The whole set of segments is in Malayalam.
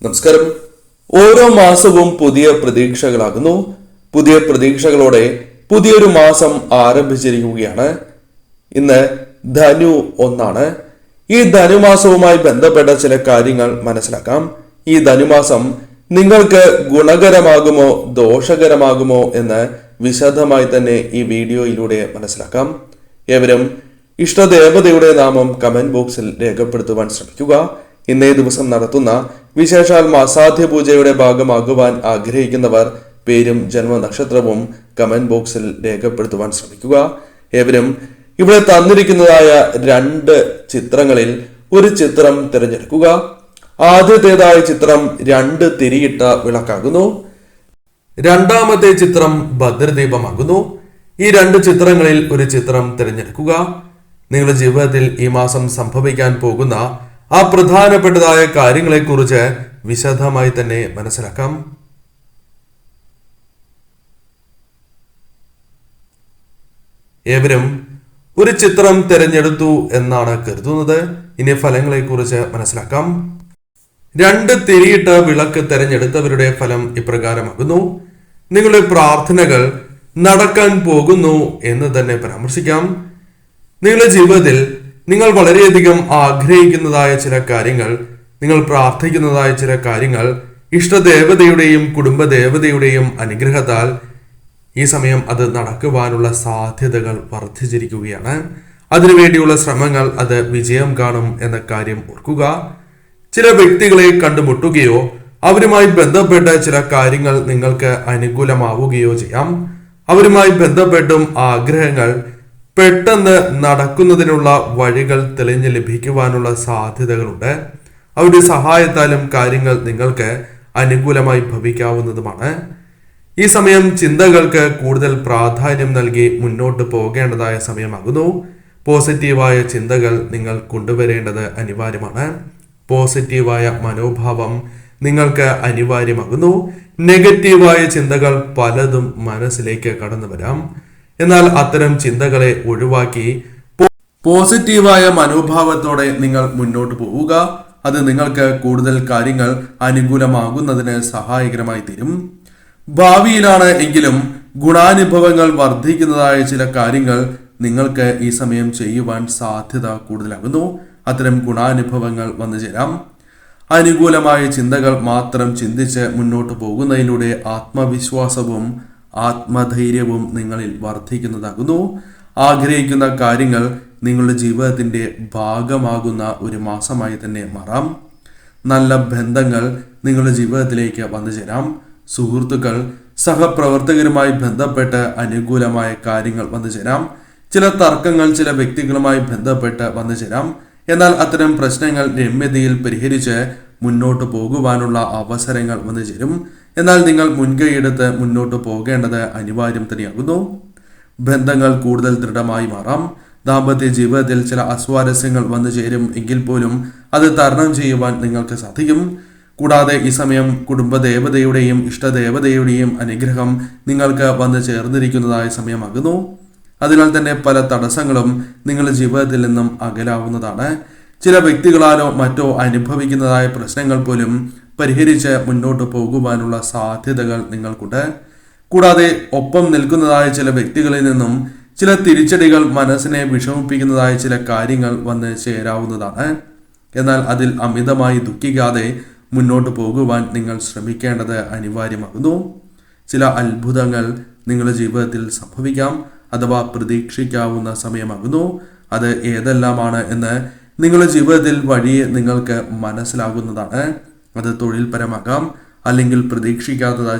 നമസ്കാരം. ഓരോ മാസവും പുതിയ പ്രതീക്ഷകളാകുന്നു. പുതിയ പ്രതീക്ഷകളോടെ പുതിയൊരു മാസം ആരംഭിച്ചിരിക്കുകയാണ്. ഇന്ന് ധനു 1 ഈ ധനുമാസവുമായി ബന്ധപ്പെട്ട ചില കാര്യങ്ങൾ മനസ്സിലാക്കാം. ഈ ധനുമാസം നിങ്ങൾക്ക് ഗുണകരമാകുമോ ദോഷകരമാകുമോ എന്ന് വിശദമായി തന്നെ ഈ വീഡിയോയിലൂടെ മനസ്സിലാക്കാം. ഏവരും ഇഷ്ടദേവതയുടെ നാമം കമന്റ് ബോക്സിൽ രേഖപ്പെടുത്തുവാൻ ശ്രമിക്കുക. ഇന്നേ ദിവസം നടത്തുന്ന വിശേഷാൽ മാസാധ്യ പൂജയുടെ ഭാഗമാകുവാൻ ആഗ്രഹിക്കുന്നവർ പേരും ജന്മനക്ഷത്രവും കമന്റ് ബോക്സിൽ രേഖപ്പെടുത്തുവാൻ ശ്രമിക്കുക. ഏവരും ഇവിടെ തന്നിരിക്കുന്നതായ 2 ചിത്രങ്ങളിൽ ഒരു ചിത്രം തിരഞ്ഞെടുക്കുക. ആദ്യത്തേതായ ചിത്രം 2 തിരിയിട്ട വിളക്കാകുന്നു. രണ്ടാമത്തെ ചിത്രം ഭദ്രദീപമാകുന്നു. ഈ 2 ചിത്രങ്ങളിൽ ഒരു ചിത്രം തിരഞ്ഞെടുക്കുക. നിങ്ങളുടെ ജീവിതത്തിൽ ഈ മാസം സംഭവിക്കാൻ പോകുന്ന ആ പ്രധാനപ്പെട്ടതായ കാര്യങ്ങളെക്കുറിച്ച് വിശദമായി തന്നെ മനസ്സിലാക്കാം. ഏവരും ഒരു ചിത്രം തിരഞ്ഞെടുത്തു എന്നാണ് കരുതുന്നത്. ഇനി ഫലങ്ങളെക്കുറിച്ച് മനസ്സിലാക്കാം. 2 തിരിയിട്ട വിളക്ക് തിരഞ്ഞെടുത്തവരുടെ ഫലം ഇപ്രകാരമാകുന്നു. നിങ്ങളുടെ പ്രാർത്ഥനകൾ നടക്കാൻ പോകുന്നു എന്ന് തന്നെ പരാമർശിക്കാം. നിങ്ങളുടെ ജീവിതത്തിൽ നിങ്ങൾ വളരെയധികം ആഗ്രഹിക്കുന്നതായ ചില കാര്യങ്ങൾ, നിങ്ങൾ പ്രാർത്ഥിക്കുന്നതായ ചില കാര്യങ്ങൾ ഇഷ്ടദേവതയുടെയും കുടുംബദേവതയുടെയും അനുഗ്രഹത്താൽ ഈ സമയം അത് നടക്കുവാനുള്ള സാധ്യതകൾ വർദ്ധിച്ചിരിക്കുകയാണ്. അതിനുവേണ്ടിയുള്ള ശ്രമങ്ങൾ അത് വിജയം കാണും എന്ന കാര്യം ഓർക്കുക. ചില വ്യക്തികളെ കണ്ടുമുട്ടുകയോ അവരുമായി ബന്ധപ്പെട്ട ചില കാര്യങ്ങൾ നിങ്ങൾക്ക് അനുകൂലമാവുകയോ ചെയ്യാം. അവരുമായി ബന്ധപ്പെട്ടും ആഗ്രഹങ്ങൾ പെട്ടെന്ന് നടക്കുന്നതിനുള്ള വഴികൾ തെളിഞ്ഞു ലഭിക്കുവാനുള്ള സാധ്യതകളുണ്ട്. അവരുടെ സഹായത്താലും കാര്യങ്ങൾ നിങ്ങൾക്ക് അനുകൂലമായി ഭവിക്കാവുന്നതുമാണ്. ഈ സമയം ചിന്തകൾക്ക് കൂടുതൽ പ്രാധാന്യം നൽകി മുന്നോട്ട് പോകേണ്ടതായ സമയമാകുന്നു. പോസിറ്റീവായ ചിന്തകൾ നിങ്ങൾ കൊണ്ടുവരേണ്ടത് അനിവാര്യമാണ്. പോസിറ്റീവായ മനോഭാവം നിങ്ങൾക്ക് അനിവാര്യമാകുന്നു. നെഗറ്റീവായ ചിന്തകൾ പലതും മനസ്സിലേക്ക് കടന്നു വരാം. എന്നാൽ അത്തരം ചിന്തകളെ ഒഴിവാക്കി പോസിറ്റീവായ മനോഭാവത്തോടെ നിങ്ങൾ മുന്നോട്ട് പോവുക. അത് നിങ്ങൾക്ക് കൂടുതൽ കാര്യങ്ങൾ അനുകൂലമാകുന്നതിന് സഹായകരമായി തീരും. ഭാവിയിലാണ് എങ്കിലും ഗുണാനുഭവങ്ങൾ വർദ്ധിക്കുന്നതായ ചില കാര്യങ്ങൾ നിങ്ങൾക്ക് ഈ സമയം ചെയ്യുവാൻ സാധ്യത കൂടുതലാകുന്നു. അത്തരം ഗുണാനുഭവങ്ങൾ വന്നു ചേരാം. അനുകൂലമായ ചിന്തകൾ മാത്രം ചിന്തിച്ച് മുന്നോട്ട് പോകുന്നതിലൂടെ ആത്മവിശ്വാസവും ആത്മധൈര്യവും നിങ്ങളിൽ വർദ്ധിക്കുന്നതാകുന്നു. ആഗ്രഹിക്കുന്ന കാര്യങ്ങൾ നിങ്ങളുടെ ജീവിതത്തിന്റെ ഭാഗമാകുന്ന ഒരു മാസമായി തന്നെ മാറാം. നല്ല ബന്ധങ്ങൾ നിങ്ങളുടെ ജീവിതത്തിലേക്ക് വന്നു ചേരാം. സുഹൃത്തുക്കൾ, സഹപ്രവർത്തകരുമായി ബന്ധപ്പെട്ട് അനുകൂലമായ കാര്യങ്ങൾ വന്നു ചേരാം. ചില തർക്കങ്ങൾ ചില വ്യക്തികളുമായി ബന്ധപ്പെട്ട് വന്നു ചേരാം. എന്നാൽ അത്തരം പ്രശ്നങ്ങൾ രമ്യതയിൽ പരിഹരിച്ച് മുന്നോട്ട് പോകുവാനുള്ള അവസരങ്ങൾ വന്നു ചേരും. എന്നാൽ നിങ്ങൾ മുൻകൈയെടുത്ത് മുന്നോട്ട് പോകേണ്ടത് അനിവാര്യം തന്നെയാകുന്നു. ബന്ധങ്ങൾ കൂടുതൽ ദൃഢമായി മാറാം. ദാമ്പത്യ ജീവിതത്തിൽ ചില അസ്വാരസ്യങ്ങൾ വന്നു ചേരും എങ്കിൽ പോലും അത് തരണം ചെയ്യുവാൻ നിങ്ങൾക്ക് സാധിക്കും. കൂടാതെ ഈ സമയം കുടുംബദേവതയുടെയും ഇഷ്ടദേവതയുടെയും അനുഗ്രഹം നിങ്ങൾക്ക് വന്നു ചേർന്നിരിക്കുന്നതായ സമയമാകുന്നു. അതിനാൽ തന്നെ പല തടസ്സങ്ങളും നിങ്ങളുടെ ജീവിതത്തിൽ നിന്നും അകലാവുന്നതാണ്. ചില വ്യക്തികളാലോ മറ്റോ അനുഭവിക്കുന്നതായ പ്രശ്നങ്ങൾ പോലും പരിഹരിച്ച് മുന്നോട്ട് പോകുവാനുള്ള സാധ്യതകൾ നിങ്ങൾക്കുണ്ട്. കൂടാതെ ഒപ്പം നിൽക്കുന്നതായ ചില വ്യക്തികളിൽ നിന്നും ചില തിരിച്ചടികൾ മനസ്സിനെ വിഷമിപ്പിക്കുന്നതായ ചില കാര്യങ്ങൾ വന്ന് ചേരാവുന്നതാണ്. എന്നാൽ അതിൽ അമിതമായി ദുഃഖിക്കാതെ മുന്നോട്ട് പോകുവാൻ നിങ്ങൾ ശ്രമിക്കേണ്ടത് അനിവാര്യമാകുന്നു. ചില അത്ഭുതങ്ങൾ നിങ്ങളുടെ ജീവിതത്തിൽ സംഭവിക്കാം അഥവാ പ്രതീക്ഷിക്കാവുന്ന സമയമാകുന്നു. അത് ഏതെല്ലാമാണ് എന്ന് നിങ്ങളുടെ ജീവിതത്തിൽ വഴിയെ നിങ്ങൾക്ക് മനസ്സിലാകുന്നതാണ്. അത് തൊഴിൽപരമാകാം, അല്ലെങ്കിൽ പ്രതീക്ഷിക്കാത്തതായ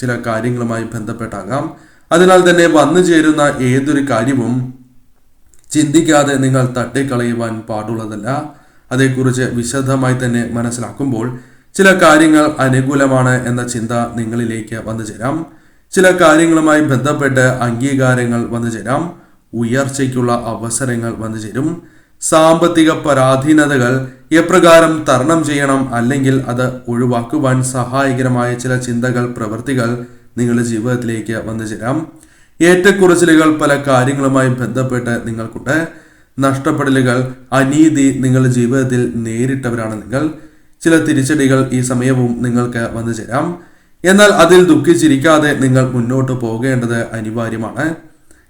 ചില കാര്യങ്ങളുമായി ബന്ധപ്പെട്ടാകാം. അതിനാൽ തന്നെ വന്നു ചേരുന്ന ഏതൊരു കാര്യവും ചിന്തിക്കാതെ നിങ്ങൾ തട്ടിക്കളയുവാൻ പാടുള്ളതല്ല. അതേക്കുറിച്ച് വിശദമായി തന്നെ മനസ്സിലാക്കുമ്പോൾ ചില കാര്യങ്ങൾ അനുകൂലമാണ് എന്ന ചിന്ത നിങ്ങളിലേക്ക് വന്നു ചേരാം. ചില കാര്യങ്ങളുമായി ബന്ധപ്പെട്ട് അംഗീകാരങ്ങൾ വന്നു ചേരാം. ഉയർച്ചയ്ക്കുള്ള അവസരങ്ങൾ വന്നു ചേരും. സാമ്പത്തിക പരാധീനതകൾ എപ്രകാരം തരണം ചെയ്യണം, അല്ലെങ്കിൽ അത് ഒഴിവാക്കുവാൻ സഹായകരമായ ചില ചിന്തകൾ, പ്രവൃത്തികൾ നിങ്ങളുടെ ജീവിതത്തിലേക്ക് വന്നു ചേരാം. ഏറ്റക്കുറച്ചിലുകൾ പല കാര്യങ്ങളുമായി ബന്ധപ്പെട്ട് നിങ്ങൾക്കുണ്ട്. നഷ്ടപ്പെടലുകൾ, അനീതി നിങ്ങളുടെ ജീവിതത്തിൽ നേരിട്ടവരാണ് നിങ്ങൾ. ചില തിരിച്ചടികൾ ഈ സമയവും നിങ്ങൾക്ക് വന്നു ചേരാം. എന്നാൽ അതിൽ ദുഃഖിച്ചിരിക്കാതെ നിങ്ങൾ മുന്നോട്ട് പോകേണ്ടത് അനിവാര്യമാണ്.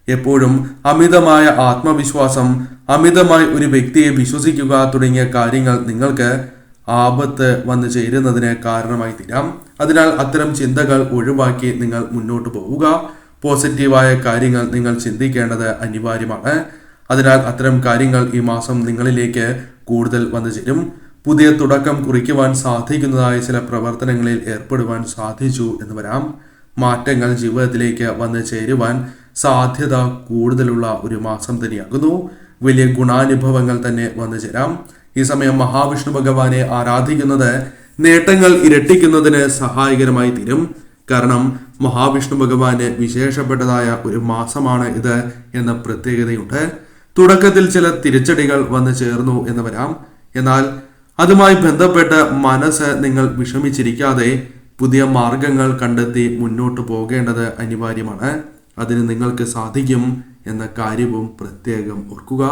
എപ്പോഴും അമിതമായ ആത്മവിശ്വാസം, അമിതമായി ഒരു വ്യക്തിയെ വിശ്വസിക്കുക തുടങ്ങിയ കാര്യങ്ങൾ നിങ്ങൾക്ക് ആപത്ത് വന്നു ചേരുന്നതിന് കാരണമായി തീരാം. അതിനാൽ അത്തരം ചിന്തകൾ ഒഴിവാക്കി നിങ്ങൾ മുന്നോട്ട് പോവുക. പോസിറ്റീവായ കാര്യങ്ങൾ നിങ്ങൾ ചിന്തിക്കേണ്ടത് അനിവാര്യമാണ്. അതിനാൽ അത്തരം കാര്യങ്ങൾ ഈ മാസം നിങ്ങളിലേക്ക് കൂടുതൽ വന്നു ചേരും. പുതിയ തുടക്കം കുറിക്കുവാൻ സാധിക്കുന്നതായ ചില പ്രവർത്തനങ്ങളിൽ ഏർപ്പെടുവാൻ സാധിച്ചു എന്ന് വരാം. മാറ്റങ്ങൾ ജീവിതത്തിലേക്ക് വന്നു ചേരുവാൻ സാധ്യത കൂടുതലുള്ള ഒരു മാസം തന്നെയാകുന്നു. വലിയ ഗുണാനുഭവങ്ങൾ തന്നെ വന്നു ചേരാം. ഈ സമയം മഹാവിഷ്ണു ഭഗവാനെ ആരാധിക്കുന്നത് നേട്ടങ്ങൾ ഇരട്ടിക്കുന്നതിന് സഹായകരമായി തീരും. കാരണം മഹാവിഷ്ണു ഭഗവാന് വിശേഷപ്പെട്ടതായ ഒരു മാസമാണ് ഇത് എന്ന പ്രത്യേകതയുണ്ട്. തുടക്കത്തിൽ ചില തിരിച്ചടികൾ വന്നു ചേർന്നു എന്ന് വരാം. എന്നാൽ അതുമായി ബന്ധപ്പെട്ട് മനസ്സ് നിങ്ങൾ വിഷമിച്ചിരിക്കാതെ പുതിയ മാർഗങ്ങൾ കണ്ടെത്തി മുന്നോട്ട് പോകേണ്ടത് അനിവാര്യമാണ്. അതിന് നിങ്ങൾക്ക് സാധിക്കും എന്ന കാര്യവും പ്രത്യേകം ഓർക്കുക.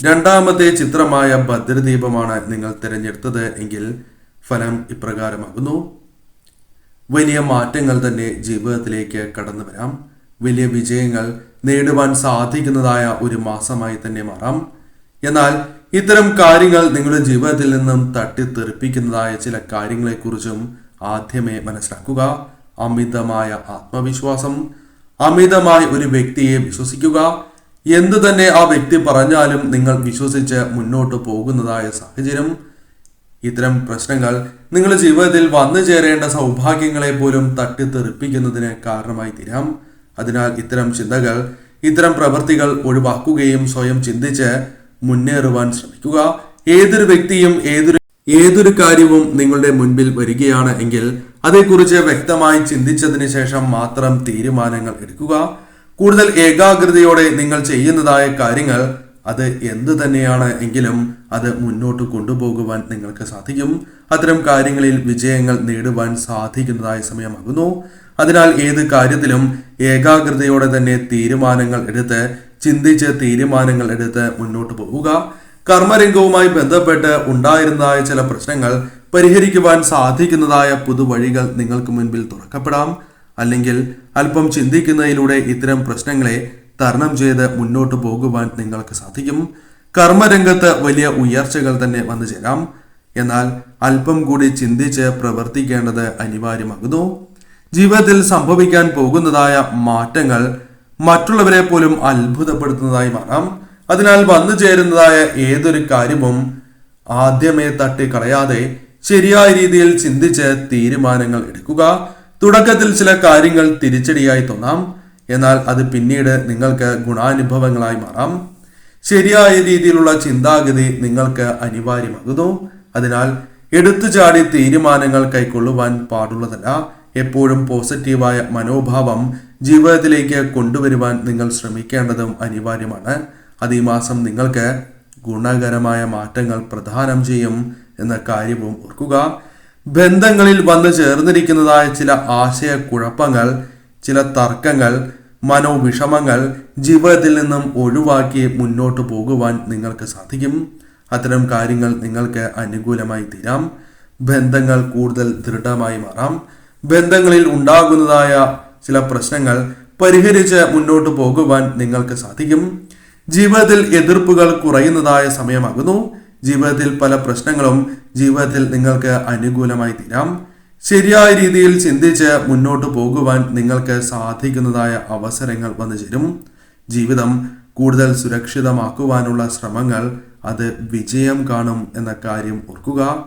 രണ്ടാമത്തെ ചിത്രമായ ഭദ്രദീപമാണ് നിങ്ങൾ തിരഞ്ഞെടുത്തത് എങ്കിൽ ഫലം ഇപ്രകാരമാകുന്നു. വലിയ മാറ്റങ്ങൾ തന്നെ ജീവിതത്തിലേക്ക് കടന്നു വരാം. വലിയ വിജയങ്ങൾ നേടുവാൻ സാധിക്കുന്നതായ ഒരു മാസമായി തന്നെ മാറാം. എന്നാൽ ഇത്തരം കാര്യങ്ങൾ നിങ്ങളുടെ ജീവിതത്തിൽ നിന്നും തട്ടിത്തെറിപ്പിക്കുന്നതായ ചില കാര്യങ്ങളെക്കുറിച്ചും ആദ്യമേ മനസ്സിലാക്കുക. അമിതമായ ആത്മവിശ്വാസം, അമിതമായി ഒരു വ്യക്തിയെ വിശ്വസിക്കുക. എന്തു തന്നെ ആ വ്യക്തി പറഞ്ഞാലും നിങ്ങൾ വിശ്വസിച്ച് മുന്നോട്ട് പോകുന്നതായ സാഹചര്യം. ഇത്തരം പ്രശ്നങ്ങൾ നിങ്ങളുടെ ജീവിതത്തിൽ വന്നു ചേരേണ്ട സൗഭാഗ്യങ്ങളെ പോലും തട്ടിത്തെറിപ്പിക്കുന്നതിന് കാരണമായി തീരാം. അതിനാൽ ഇത്തരം ചിന്തകൾ, ഇത്തരം പ്രവൃത്തികൾ ഒഴിവാക്കുകയും സ്വയം ചിന്തിച്ച് മുന്നേറുവാൻ ശ്രമിക്കുക. ഏതൊരു വ്യക്തിയും ഏതൊരു കാര്യവും നിങ്ങളുടെ മുൻപിൽ വരികയാണ് എങ്കിൽ അതേക്കുറിച്ച് വ്യക്തമായി ചിന്തിച്ചതിന് ശേഷം മാത്രം തീരുമാനങ്ങൾ എടുക്കുക. കൂടുതൽ ഏകാഗ്രതയോടെ നിങ്ങൾ ചെയ്യുന്നതായ കാര്യങ്ങൾ അത് എന്തു തന്നെയാണ് എങ്കിലും അത് മുന്നോട്ട് കൊണ്ടുപോകുവാൻ നിങ്ങൾക്ക് സാധിക്കും. അത്തരം കാര്യങ്ങളിൽ വിജയങ്ങൾ നേടുവാൻ സാധിക്കുന്നതായ സമയമാകുന്നു. അതിനാൽ ഏത് കാര്യത്തിലും ഏകാഗ്രതയോടെ തന്നെ തീരുമാനങ്ങൾ എടുത്ത് ചിന്തിച്ച് തീരുമാനങ്ങൾ എടുത്ത് മുന്നോട്ട് പോവുക. കർമ്മരംഗവുമായി ബന്ധപ്പെട്ട് ഉണ്ടായിരുന്നതായ ചില പ്രശ്നങ്ങൾ പരിഹരിക്കുവാൻ സാധിക്കുന്നതായ പുതുവഴികൾ നിങ്ങൾക്ക് മുൻപിൽ തുറക്കപ്പെടാം. അല്ലെങ്കിൽ അല്പം ചിന്തിക്കുന്നതിലൂടെ ഇത്തരം പ്രശ്നങ്ങളെ തരണം ചെയ്ത് മുന്നോട്ട് പോകുവാൻ നിങ്ങൾക്ക് സാധിക്കും. കർമ്മരംഗത്ത് വലിയ ഉയർച്ചകൾ തന്നെ വന്നു ചേരാം. എന്നാൽ അല്പം കൂടി ചിന്തിച്ച് പ്രവർത്തിക്കേണ്ടത് അനിവാര്യമാകുന്നു. ജീവിതത്തിൽ സംഭവിക്കാൻ പോകുന്നതായ മാറ്റങ്ങൾ മറ്റുള്ളവരെ പോലും അത്ഭുതപ്പെടുത്തുന്നതായി മാറാം. അതിനാൽ വന്നു ചേരുന്നതായ ഏതൊരു കാര്യവും ആദ്യമേ തട്ടിക്കളയാതെ ശരിയായ രീതിയിൽ ചിന്തിച്ച് തീരുമാനങ്ങൾ എടുക്കുക. തുടക്കത്തിൽ ചില കാര്യങ്ങൾ തിരിച്ചടിയായി തോന്നാം. എന്നാൽ അത് പിന്നീട് നിങ്ങൾക്ക് ഗുണാനുഭവങ്ങളായി മാറാം. ശരിയായ രീതിയിലുള്ള ചിന്താഗതി നിങ്ങൾക്ക് അനിവാര്യമാകുന്നു. അതിനാൽ എടുത്തുചാടി തീരുമാനങ്ങൾ കൈക്കൊള്ളുവാൻ പാടുള്ളതല്ല. എപ്പോഴും പോസിറ്റീവായ മനോഭാവം ജീവിതത്തിലേക്ക് കൊണ്ടുവരുവാൻ നിങ്ങൾ ശ്രമിക്കേണ്ടതും അനിവാര്യമാണ്. അത് ഈ മാസം നിങ്ങൾക്ക് ഗുണകരമായ മാറ്റങ്ങൾ പ്രദാനം ചെയ്യും എന്ന കാര്യവും ഓർക്കുക. ബന്ധങ്ങളിൽ വന്നു ചേർന്നിരിക്കുന്നതായ ചില ആശയക്കുഴപ്പങ്ങൾ, ചില തർക്കങ്ങൾ, മനോവിഷമങ്ങൾ ജീവിതത്തിൽ നിന്നും ഒഴിവാക്കി മുന്നോട്ട് പോകുവാൻ നിങ്ങൾക്ക് സാധിക്കും. അത്തരം കാര്യങ്ങൾ നിങ്ങൾക്ക് അനുകൂലമായി തീരാം. ബന്ധങ്ങൾ കൂടുതൽ ദൃഢമായി മാറാം. ബന്ധങ്ങളിൽ ഉണ്ടാകുന്നതായ ചില പ്രശ്നങ്ങൾ പരിഹരിച്ച് മുന്നോട്ട് പോകുവാൻ നിങ്ങൾക്ക് സാധിക്കും. ജീവിതത്തിൽ എതിർപ്പുകൾ കുറയുന്നതായ സമയമാകുന്നു. ജീവിതത്തിൽ പല പ്രശ്നങ്ങളും ജീവിതത്തിൽ നിങ്ങൾക്ക് അനുകൂലമായി തീരാം. ശരിയായ രീതിയിൽ ചിന്തിച്ച് മുന്നോട്ട് പോകുവാൻ നിങ്ങൾക്ക് സാധിക്കുന്നതായ അവസരങ്ങൾ വന്നു ചേരും. ജീവിതം കൂടുതൽ സുരക്ഷിതമാക്കുവാനുള്ള ശ്രമങ്ങൾ അത് വിജയം കാണും എന്ന കാര്യം ഓർക്കുക.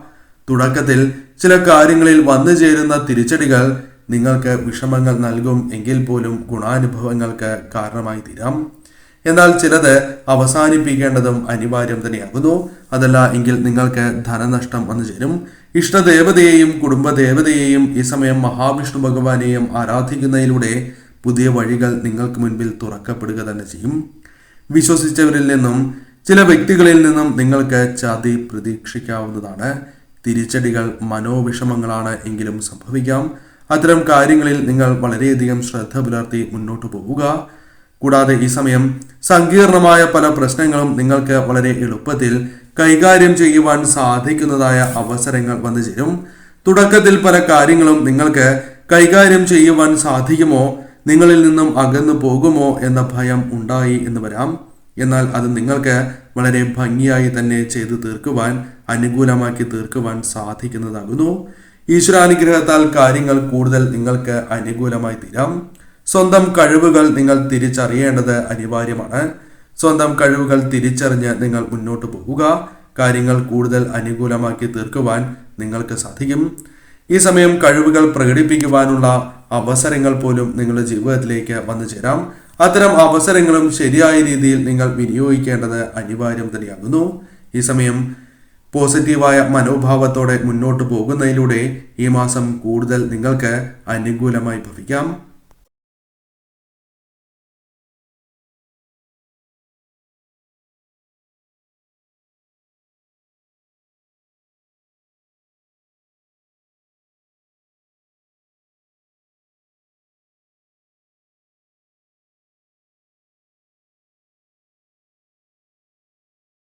തുടക്കത്തിൽ ചില കാര്യങ്ങളിൽ വന്നു ചേരുന്ന തിരിച്ചടികൾ നിങ്ങൾക്ക് വിഷമങ്ങൾ നൽകും എങ്കിൽ പോലും ഗുണാനുഭവങ്ങൾക്ക് കാരണമായി തീരാം. എന്നാൽ ചിലത് അവസാനിപ്പിക്കേണ്ടതും അനിവാര്യം തന്നെയാകുന്നു. അതല്ല എങ്കിൽ നിങ്ങൾക്ക് ധനനഷ്ടം വന്നു ചേരും. ഇഷ്ടദേവതയെയും കുടുംബദേവതയെയും ഈ സമയം മഹാവിഷ്ണു ഭഗവാനെയും ആരാധിക്കുന്നതിലൂടെ പുതിയ വഴികൾ നിങ്ങൾക്ക് മുൻപിൽ തുറക്കപ്പെടുക തന്നെ ചെയ്യും. വിശ്വസിച്ചവരിൽ നിന്നും ചില വ്യക്തികളിൽ നിന്നും നിങ്ങൾക്ക് ചതി പ്രതീക്ഷിക്കാവുന്നതാണ്. തിരിച്ചടികൾ മനോവിഷമങ്ങളാണ് എങ്കിലും സംഭവിക്കാം. അത്തരം കാര്യങ്ങളിൽ നിങ്ങൾ വളരെയധികം ശ്രദ്ധ പുലർത്തി മുന്നോട്ട് പോവുക. കൂടാതെ ഈ സമയം സങ്കീർണമായ പല പ്രശ്നങ്ങളും നിങ്ങൾക്ക് വളരെ എളുപ്പത്തിൽ കൈകാര്യം ചെയ്യുവാൻ സാധിക്കുന്നതായ അവസരങ്ങൾ വന്നു ചേരും. തുടക്കത്തിൽ പല കാര്യങ്ങളും നിങ്ങൾക്ക് കൈകാര്യം ചെയ്യുവാൻ സാധിക്കുമോ, നിങ്ങളിൽ നിന്നും അകന്നു പോകുമോ എന്ന ഭയം ഉണ്ടായി എന്ന് വരാം. എന്നാൽ അത് നിങ്ങൾക്ക് വളരെ ഭംഗിയായി തന്നെ ചെയ്തു തീർക്കുവാൻ, അനുകൂലമാക്കി തീർക്കുവാൻ സാധിക്കുന്നതാകുന്നു. ഈശ്വരാനുഗ്രഹത്താൽ കാര്യങ്ങൾ കൂടുതൽ നിങ്ങൾക്ക് അനുകൂലമായി തീരാം. സ്വന്തം കഴിവുകൾ നിങ്ങൾ തിരിച്ചറിയേണ്ടത് അനിവാര്യമാണ്. സ്വന്തം കഴിവുകൾ തിരിച്ചറിഞ്ഞ് നിങ്ങൾ മുന്നോട്ട് പോവുക. കാര്യങ്ങൾ കൂടുതൽ അനുകൂലമാക്കി തീർക്കുവാൻ നിങ്ങൾക്ക് സാധിക്കും. ഈ സമയം കഴിവുകൾ പ്രകടിപ്പിക്കുവാനുള്ള അവസരങ്ങൾ പോലും നിങ്ങളുടെ ജീവിതത്തിലേക്ക് വന്നു ചേരാം. അത്തരം അവസരങ്ങളും ശരിയായ രീതിയിൽ നിങ്ങൾ വിനിയോഗിക്കേണ്ടത് അനിവാര്യം തന്നെയാകുന്നു. ഈ സമയം പോസിറ്റീവായ മനോഭാവത്തോടെ മുന്നോട്ട് പോകുന്നതിലൂടെ ഈ മാസം കൂടുതൽ നിങ്ങൾക്ക് അനുകൂലമായി ഭവിക്കാം.